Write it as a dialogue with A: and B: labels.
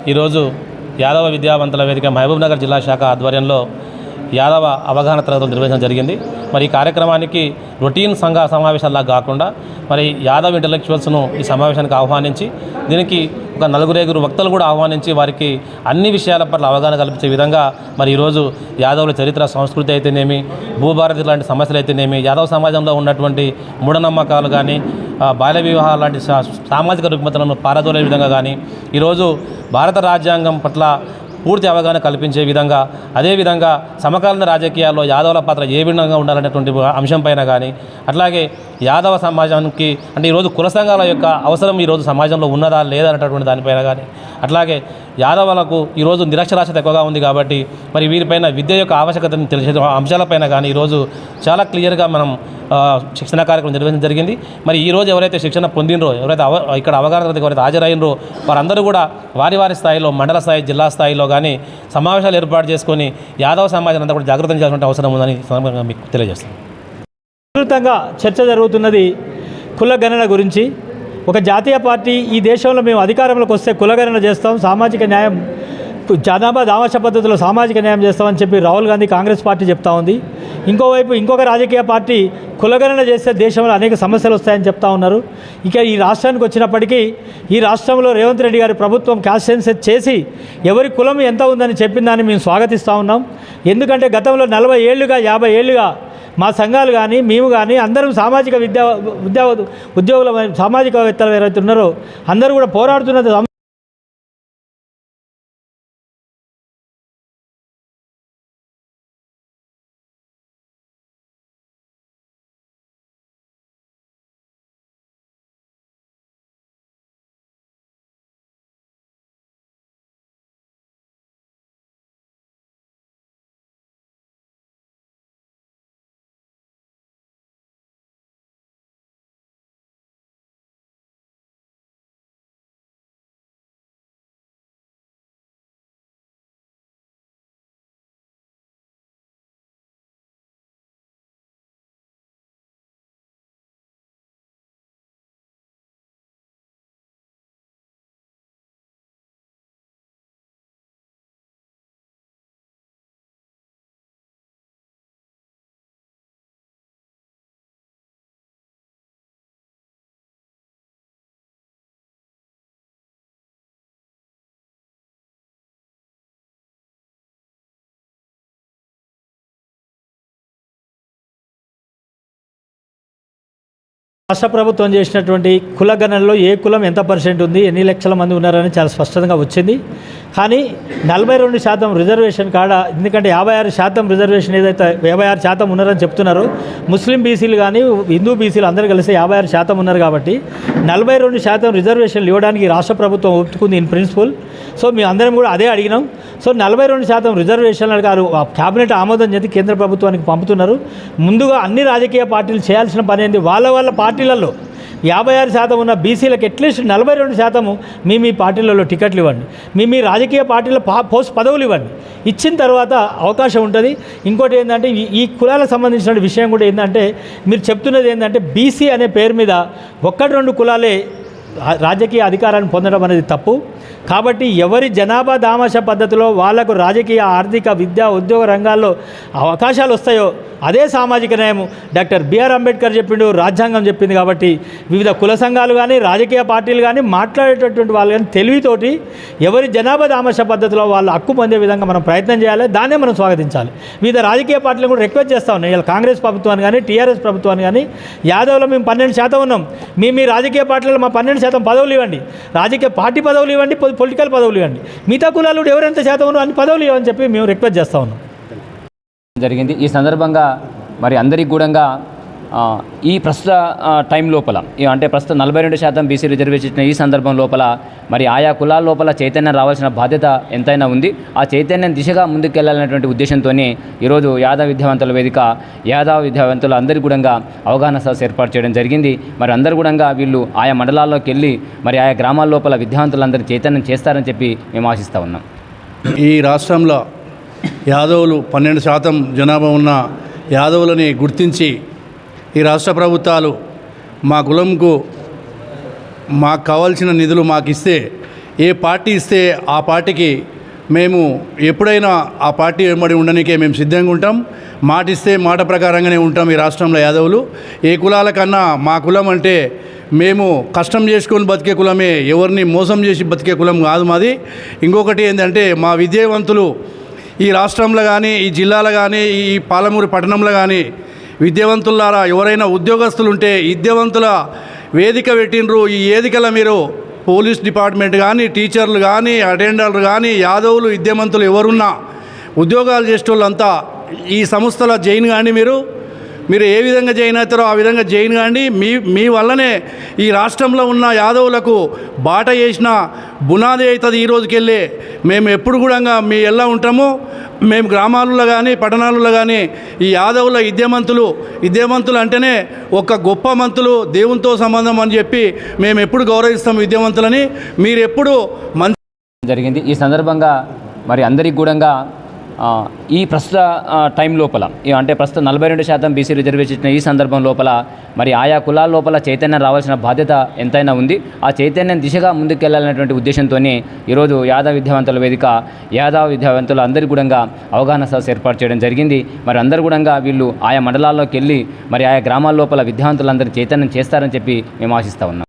A: ఈరోజు యాదవ విద్యావంతుల వేదిక మహబూబ్నగర్ జిల్లా శాఖ ఆధ్వర్యంలో యాదవ అవగాహన తరగతులు నిర్వహించడం జరిగింది. మరి ఈ కార్యక్రమానికి రొటీన్ సంఘ సమావేశాల్లా కాకుండా మరి యాదవ్ ఇంటలెక్చువల్స్ను ఈ సమావేశానికి ఆహ్వానించి దీనికి ఒక నలుగురేగురు వక్తలు కూడా ఆహ్వానించి వారికి అన్ని విషయాల పట్ల అవగాహన కల్పించే విధంగా మరి ఈరోజు యాదవుల చరిత్ర, సంస్కృతి అయితేనేమి, భూభారతి లాంటి సమస్యలు అయితేనేమి, యాదవ సమాజంలో ఉన్నటువంటి మూఢనమ్మకాలు కానీ, బాల్య వివాహాలు లాంటి సామాజిక రుగ్మతలను పారదోలే విధంగా కానీ ఈరోజు భారత రాజ్యాంగం పట్ల పూర్తి అవగాహన కల్పించే విధంగా, అదేవిధంగా సమకాలీన రాజకీయాల్లో యాదవుల పాత్ర ఏ విధంగా ఉండాలనేటువంటి అంశంపైన కానీ, అట్లాగే యాదవ సమాజానికి అంటే ఈరోజు కుల సంఘాల యొక్క అవసరం ఈరోజు సమాజంలో ఉన్నదా లేదా అనేటటువంటి దానిపైన కానీ, అట్లాగే యాదవులకు ఈరోజు నిరక్షరాస్యత ఎక్కువగా ఉంది కాబట్టి మరి వీరిపైన విద్య యొక్క ఆవశ్యకతను తెలిసే అంశాలపైన కానీ ఈరోజు చాలా క్లియర్గా మనం శిక్షణ కార్యక్రమం నిర్వహించడం జరిగింది. మరి ఈరోజు ఎవరైతే శిక్షణ పొందినరో, ఎవరైతే ఇక్కడ అవగాహన ఎవరైతే హాజరైనరో వారందరూ కూడా వారి వారి స్థాయిలో మండల స్థాయి, జిల్లా స్థాయిలో కానీ సమావేశాలు ఏర్పాటు చేసుకొని యాదవ సమాజాన్ని అంతా కూడా జాగృతం చేయాల్సిన అవసరం ఉందని సందర్భంగా మీకు తెలియజేస్తాను.
B: విస్తృతంగా చర్చ జరుగుతున్నది కులగణన గురించి. ఒక జాతీయ పార్టీ ఈ దేశంలో మేము అధికారంలోకి వస్తే కులగణన చేస్తాం, సామాజిక న్యాయం, జనాభా దామాష పద్ధతిలో సామాజిక న్యాయం చేస్తామని చెప్పి రాహుల్ గాంధీ కాంగ్రెస్ పార్టీ చెప్తా ఉంది. ఇంకోవైపు ఇంకొక రాజకీయ పార్టీ కులగణన చేస్తే దేశంలో అనేక సమస్యలు వస్తాయని చెప్తా ఉన్నారు. ఇక ఈ రాష్ట్రానికి వచ్చినప్పటికీ ఈ రాష్ట్రంలో రేవంత్ రెడ్డి గారి ప్రభుత్వం క్యాస్ట్ సెన్సస్ చేసి ఎవరి కులం ఎంత ఉందని చెప్పిన దాన్ని మేము స్వాగతిస్తూ ఉన్నాం. ఎందుకంటే గతంలో 40 ఏళ్ళుగా 50 ఏళ్ళుగా మా సంఘాలు కానీ మేము కానీ అందరం సామాజిక ఉద్యోగుల సామాజికవేత్తలు ఎవరైతే ఉన్నారో అందరూ కూడా పోరాడుతున్నది రాష్ట్ర ప్రభుత్వం చేసినటువంటి కులగణనలో ఏ కులం ఎంత పర్సెంట్ ఉంది, ఎన్ని లక్షల మంది ఉన్నారని చాలా స్పష్టంగా వచ్చింది. కానీ 42% రిజర్వేషన్ కాడ, ఎందుకంటే 56% రిజర్వేషన్ ఏదైతే 56% ఉన్నారని చెప్తున్నారో, ముస్లిం బీసీలు కానీ హిందూ బీసీలు అందరూ కలిసి 56% ఉన్నారు కాబట్టి 42% రిజర్వేషన్లు ఇవ్వడానికి రాష్ట్ర ప్రభుత్వం ఒప్పుకుంది ఇన్ ప్రిన్సిపల్. సో మేము అందరం కూడా అదే అడిగినాం. సో 42% రిజర్వేషన్లు గారు క్యాబినెట్ ఆమోదం చేసి కేంద్ర ప్రభుత్వానికి పంపుతున్నారు. ముందుగా అన్ని రాజకీయ పార్టీలు చేయాల్సిన పని ఏంది, వాళ్ళ పార్టీలలో 56% ఉన్న బీసీలకు అట్లీస్ట్ 42% మీ పార్టీలలో టికెట్లు ఇవ్వండి, మీ రాజకీయ పార్టీలో పోస్ట్ పదవులు ఇవ్వండి. ఇచ్చిన తర్వాత అవకాశం ఉంటుంది. ఇంకోటి ఏంటంటే ఈ కులాలకు సంబంధించిన విషయం కూడా ఏంటంటే మీరు చెప్తున్నది ఏంటంటే బీసీ అనే పేరు మీద 1-2 కులాలే రాజకీయ అధికారాన్ని పొందడం అనేది తప్పు. కాబట్టి ఎవరి జనాభా దామాష పద్ధతిలో వాళ్లకు రాజకీయ, ఆర్థిక, విద్యా, ఉద్యోగ రంగాల్లో అవకాశాలు వస్తాయో అదే సామాజిక న్యాయం డాక్టర్ బిఆర్ అంబేద్కర్ చెప్పిండు, రాజ్యాంగం చెప్పింది. కాబట్టి వివిధ కుల సంఘాలు కానీ రాజకీయ పార్టీలు కానీ మాట్లాడేటటువంటి వాళ్ళు కానీ తెలివితోటి ఎవరి జనాభా దామాష పద్ధతిలో వాళ్ళు హక్కు పొందే విధంగా మనం ప్రయత్నం చేయాలి. దాన్నే మనం స్వాగతించాలి. వివిధ రాజకీయ పార్టీలు కూడా రిక్వెస్ట్ చేస్తూ ఉన్నాయి. ఇలా కాంగ్రెస్ ప్రభుత్వాన్ని కానీ టీఆర్ఎస్ ప్రభుత్వాన్ని కానీ, యాదవ్లో మేము 12% ఉన్నాం, మీ రాజకీయ పార్టీలలో మా 12% పదవులు ఇవ్వండి, రాజకీయ పార్టీ పదవులు ఇవ్వండి, పొలిటికల్ పదవులు ఇవ్వండి, మిగతా కులాలు ఎవరెంత శాతం ఉన్నారో అన్ని పదవులు ఇవ్వని చెప్పి మేము రిక్వెస్ట్ చేస్తూ ఉన్నాం.
C: జరిగింది. ఈ సందర్భంగా మరి అందరికీ కూడా ఈ ప్రస్తుత టైం లోపల అంటే ప్రస్తుతం 42% బీసీ రిజర్వేషన్ ఈ సందర్భం లోపల మరి ఆయా కులాల లోపల చైతన్యం రావాల్సిన బాధ్యత ఎంతైనా ఉంది. ఆ చైతన్యం దిశగా ముందుకెళ్లాలనేటువంటి ఉద్దేశంతోనే ఈరోజు యాదవ విద్యావంతుల వేదిక యాదవ విద్యావంతులు అందరికీ కూడా అవగాహన సదస్సు ఏర్పాటు చేయడం జరిగింది. మరి అందరూ కూడా వీళ్ళు ఆయా మండలాల్లోకి వెళ్ళి మరి ఆయా గ్రామాల లోపల విద్యావంతులందరూ చైతన్యం చేస్తారని చెప్పి మేము ఆశిస్తూ ఉన్నాం.
D: ఈ రాష్ట్రంలో యాదవులు 12% జనాభా ఉన్న యాదవులని గుర్తించి ఈ రాష్ట్ర ప్రభుత్వాలు మా కులంకు మాకు కావాల్సిన నిధులు మాకు ఇస్తే ఏ పార్టీ ఇస్తే ఆ పార్టీకి మేము ఎప్పుడైనా ఆ పార్టీ వెంబడి ఉండడానికే మేము సిద్ధంగా ఉంటాం. మాట ఇస్తే మాట ప్రకారంగానే ఉంటాం. ఈ రాష్ట్రంలో యాదవులు ఏ కులాల కన్నా మా కులం అంటే మేము కష్టం చేసుకొని బతికే కులమే, ఎవరిని మోసం చేసి బతికే కులం కాదు మాది. ఇంకొకటి ఏంటంటే మా విద్యావంతులు ఈ రాష్ట్రంలో కానీ ఈ జిల్లాలో కానీ ఈ పాలమూరు పట్టణంలో కానీ విద్యావంతులారా ఎవరైనా ఉద్యోగస్తులు ఉంటే విద్యావంతుల వేదిక పెట్టినరు. ఈ వేదికలో మీరు పోలీస్ డిపార్ట్మెంట్ కానీ టీచర్లు కానీ అటెండర్లు కానీ యాదవులు విద్యావంతులు ఎవరున్నా ఉద్యోగాలు చేసేటోళ్ళంతా ఈ సంస్థల జైన్ కానీ మీరు ఏ విధంగా జైన్ అవుతారో ఆ విధంగా జైన్ కానీ మీ వల్లనే ఈ రాష్ట్రంలో ఉన్న యాదవులకు బాట చేసిన బునాది అవుతుంది. ఈ రోజుకెళ్ళి మేము ఎప్పుడు కూడా మీ ఎలా ఉంటామో మేము గ్రామాలలో కానీ పట్టణాలలో కానీ ఈ యాదవుల విద్యావంతులు అంటేనే ఒక గొప్ప మంతులు దేవునితో సంబంధం అని చెప్పి మేము ఎప్పుడు గౌరవిస్తాం విద్యావంతులని. మీరు ఎప్పుడు
C: జరిగింది. ఈ సందర్భంగా మరి అందరికి కూడా ఈ ప్రస్తుత టైం లోపల అంటే ప్రస్తుతం 42% బీసీ రిజర్వేషన్ ఈ సందర్భం లోపల మరి ఆయా కులాల లోపల చైతన్యం రావాల్సిన బాధ్యత ఎంతైనా ఉంది. ఆ చైతన్యం దిశగా ముందుకెళ్లాలనేటువంటి ఉద్దేశంతోనే ఈరోజు యాదవ విద్యావంతుల వేదిక యాదవ విద్యావంతులు అందరికీ కూడా అవగాహన సదస్సు ఏర్పాటు చేయడం జరిగింది. మరి అందరూ కూడా వీళ్ళు ఆయా మండలాల్లోకి వెళ్ళి మరి ఆయా గ్రామాల లోపల విద్యావంతులందరూ చైతన్యం చేస్తారని చెప్పి మేము ఆశిస్తూ ఉన్నాం.